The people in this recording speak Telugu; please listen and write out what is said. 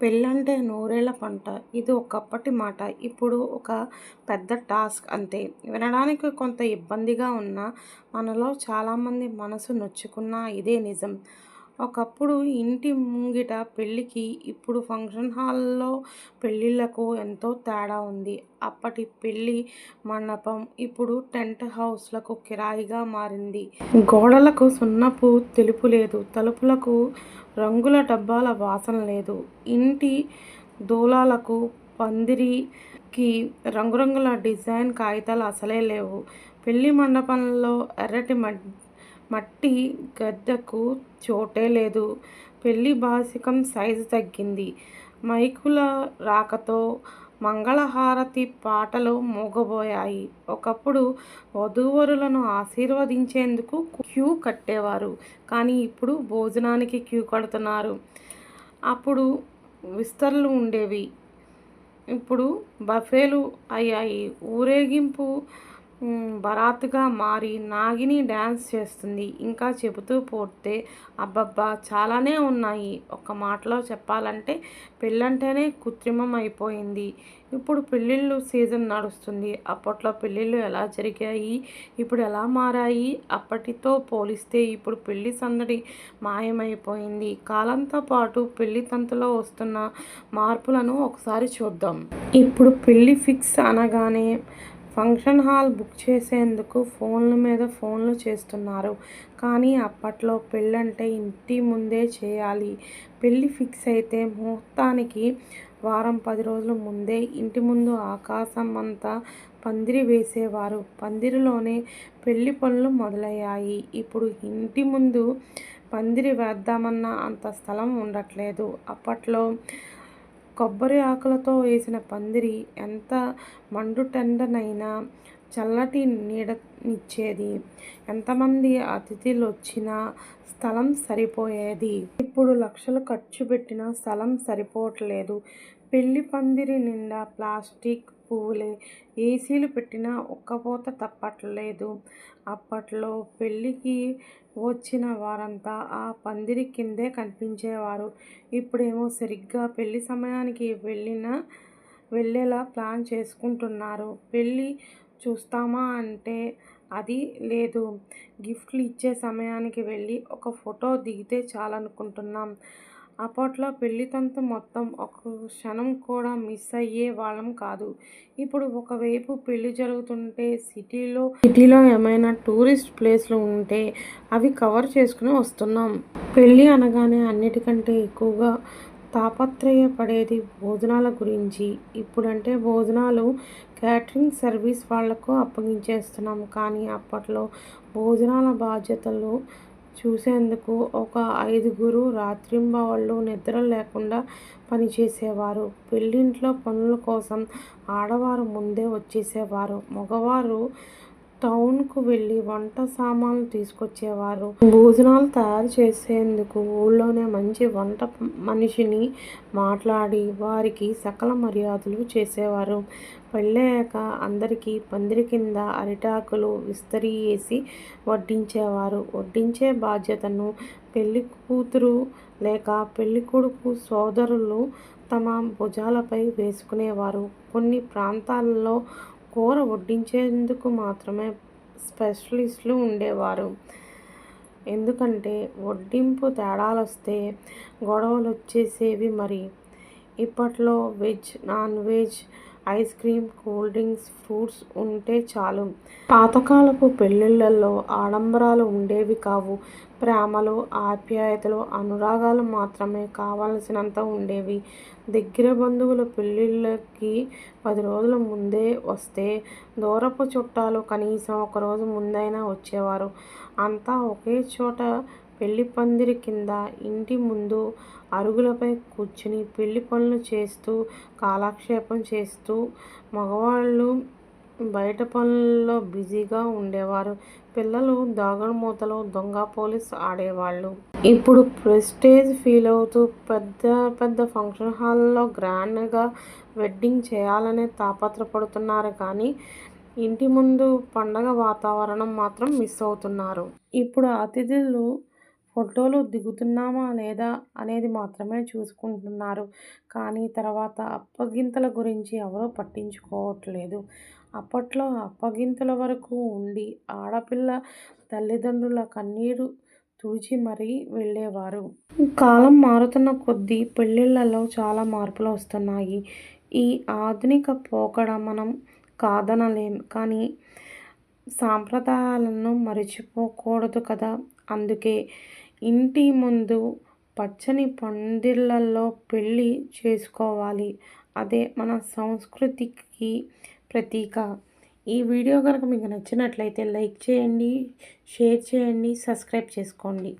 పెళ్ళంటే నూరేళ్ల పంట. ఇది ఒకప్పటి మాట. ఇప్పుడు ఒక పెద్ద టాస్క్ అంతే. వినడానికి కొంత ఇబ్బందిగా ఉన్నా, మనలో చాలామంది మనసు నొచ్చుకున్నా ఇదే నిజం. ఒకప్పుడు ఇంటి ముంగిట పెళ్ళికి, ఇప్పుడు ఫంక్షన్ హాల్‌లో పెళ్ళిళ్ళకు ఎంతో తేడా ఉంది. అప్పటి పెళ్లి మండపం ఇప్పుడు టెంట్ హౌస్‌లకు కిరాయిగా మారింది. గోడలకు సున్నపు తెలుపు లేదు. తలుపులకు రంగుల డబ్బాల వాసన లేదు. ఇంటి దూలాలకు, పందిరికి రంగురంగుల డిజైన్ కాగితాలు అసలే లేవు. పెళ్లి మండపంలో ఎర్రటి మట్టి గద్దెకు చోటే లేదు. పెళ్లి బాసికం సైజు తగ్గింది. మైకుల రాకతో మంగళహారతి పాటలు మూగబోయాయి. ఒకప్పుడు వధూవరులను ఆశీర్వదించేందుకు క్యూ కట్టేవారు. కానీ ఇప్పుడు భోజనానికి క్యూ కడుతున్నారు. అప్పుడు విస్తరలు ఉండేవి. ఇప్పుడు బఫేలు అయ్యాయి. ఊరేగింపు బరాత్‌గా మారి నాగిని డాన్స్ చేస్తుంది. ఇంకా చెబుతూ పోతే అబ్బబ్బా చాలానే ఉన్నాయి. ఒక్క మాటలో చెప్పాలంటే పెళ్ళంటేనే కృత్రిమం అయిపోయింది. ఇప్పుడు పెళ్ళిళ్ళ సీజన్ నడుస్తుంది. అప్పట్లో పెళ్ళిళ్ళు ఎలా జరిగాయి? ఇప్పుడు ఎలా మారాయి? అప్పటితో పోలిస్తే ఇప్పుడు పెళ్లి సందడి మాయమైపోయింది. కాలంతో పాటు పెళ్లి తంతులో వస్తున్న మార్పులను ఒకసారి చూద్దాం. ఇప్పుడు పెళ్లి ఫిక్స్ అనగానే ఫంక్షన్ హాల్ బుక్ చేసేందుకు ఫోన్ల మీద ఫోన్లు చేస్తున్నారు. కానీ అప్పట్లో పెళ్ళంటే ఇంటి ముందే చేయాలి. పెళ్లి ఫిక్స్ అయితే ముహూర్తానికి వారం 10 రోజుల ముందే ఇంటి ముందు ఆకాశమంత పందిరి వేసేవారు. పందిరిలోనే పెళ్లి పనులు మొదలయ్యాయి. ఇప్పుడు ఇంటి ముందు పందిరి వేద్దామన్నా అంత స్థలం ఉండట్లేదు. అప్పట్లో కొబ్బరి ఆకులతో వేసిన పందిరి ఎంత మండుటెండనైనా చల్లటి నీడనిచ్చేది. ఎంతమంది అతిథులొచ్చినా స్థలం సరిపోయేది. ఇప్పుడు లక్షలు ఖర్చు పెట్టినా స్థలం సరిపోవట్లేదు. పెళ్లి పందిరి నిండా ప్లాస్టిక్ పువ్వులే. ఏసీలు పెట్టినా ఉక్కపోత తప్పట్లేదు. అప్పట్లో పెళ్లికి వచ్చిన వారంతా ఆ పందిరి కిందే కనిపించేవారు. ఇప్పుడేమో సరిగ్గా పెళ్లి సమయానికి వెళ్ళేలా ప్లాన్ చేసుకుంటున్నారు. పెళ్లి చూస్తామా అంటే అది లేదు. గిఫ్ట్లు ఇచ్చే సమయానికి వెళ్ళి ఒక ఫోటో దిగితే చాలనుకుంటున్నాం. అప్పట్లో పెళ్లి తంతు మొత్తం ఒక్క క్షణం కూడా మిస్ అయ్యే వాళ్ళం కాదు. ఇప్పుడు ఒకవైపు పెళ్లి జరుగుతుంటే సిటీలో ఏమైనా టూరిస్ట్ ప్లేస్లు ఉంటే అవి కవర్ చేసుకుని వస్తున్నాం. పెళ్లి అనగానే అన్నిటికంటే ఎక్కువగా తాపత్రయపడేది భోజనాల గురించి. ఇప్పుడంటే భోజనాలు క్యాటరింగ్ సర్వీస్ వాళ్లకు అప్పగించేస్తున్నాం. కానీ అప్పట్లో భోజనాల బాధ్యతలు చూసేందుకు ఒక 5గురు రాత్రింబవళ్లు నిద్ర లేకుండా పనిచేసేవారు. పెళ్లింట్లో పనుల కోసం ఆడవారు ముందే వచ్చేసేవారు. మగవారు టౌన్‌కు వెళ్లి వంట సామాన్లు తీసుకొచ్చేవారు. భోజనాలు తయారు చేసేందుకు ఊళ్లోనే మంచి వంట మనిషిని మాట్లాడి వారికి సకల మర్యాదలు చేసేవారు. పెళ్లయ్యాక అందరికీ పందిరి కింద అరిటాకులు విస్తరి వేసి వడ్డించేవారు. వడ్డించే బాధ్యతను పెళ్లికూతురు లేక పెళ్లికొడుకు సోదరులు తమ భుజాలపై వేసుకునేవారు. కొన్ని ప్రాంతాల్లో కూర వడ్డించేందుకు మాత్రమే స్పెషలిస్టులు ఉండేవారు. ఎందుకంటే వడ్డింపు తేడాలొస్తే గొడవలొచ్చేసేవి మరి. ఇప్పట్లో veg, non veg, ice cream, cool drinks, fruits ఉంటే చాలు. పాతకాలపు పెళ్ళిళ్ళలో ఆడంబరాలు ఉండేవి కావు. ప్రేమలు, ఆప్యాయతలు, అనురాగాలు మాత్రమే కావలసినంత ఉండేవి. దగ్గర బంధువులు పెళ్ళిళ్ళకి 10 రోజుల ముందే వస్తే దూరపు చుట్టాలు కనీసం ఒకరోజు ముందైనా వచ్చేవారు. అంతా ఒకే చోట పెళ్లి పందిరి కింద ఇంటి ముందు అరుగులపై కూర్చుని పెళ్లి పనులు చేస్తూ కాలక్షేపం చేస్తూ మగవాళ్లు బయట పనుల్లో బిజీగా ఉండేవారు. పిల్లలు దాగుడుమూతలు, దొంగ పోలీస్ ఆడేవాళ్లు. ఇప్పుడు ప్రెస్టేజ్ ఫీలవుతూ పెద్ద పెద్ద ఫంక్షన్ హాల్‌లో గ్రాండ్‌గా వెడ్డింగ్ చేయాలనే తాపత్రయపడుతున్నారు కానీ ఇంటి ముందు పండగ వాతావరణం మాత్రం మిస్ అవుతున్నారు. ఇప్పుడు అతిథులు ఫోటోలు దిగుతున్నామా లేదా అనేది మాత్రమే చూసుకుంటున్నారు. కానీ తర్వాత అప్పగింతల గురించి ఎవరూ పట్టించుకోవట్లేదు. అప్పట్లో అప్పగింతల వరకు ఉండి ఆడపిల్ల తల్లిదండ్రుల కన్నీరు తుడిచి మరీ వెళ్ళేవారు. కాలం మారుతున్న కొద్దీ పెళ్ళిళ్ళలో చాలా మార్పులు వస్తున్నాయి. ఈ ఆధునిక పోకడ మనం కాదనలేం. కానీ సాంప్రదాయాలను మర్చిపోకూడదు కదా! అందుకే ఇంటి ముందు పచ్చని పందిళ్ళలో పెళ్లి చేసుకోవాలి. అదే మన సంస్కృతికి ప్రతీక. ఈ వీడియో గనుక మీకు నచ్చినట్లయితే లైక్ చేయండి, షేర్ చేయండి, సబ్స్క్రైబ్ చేసుకోండి.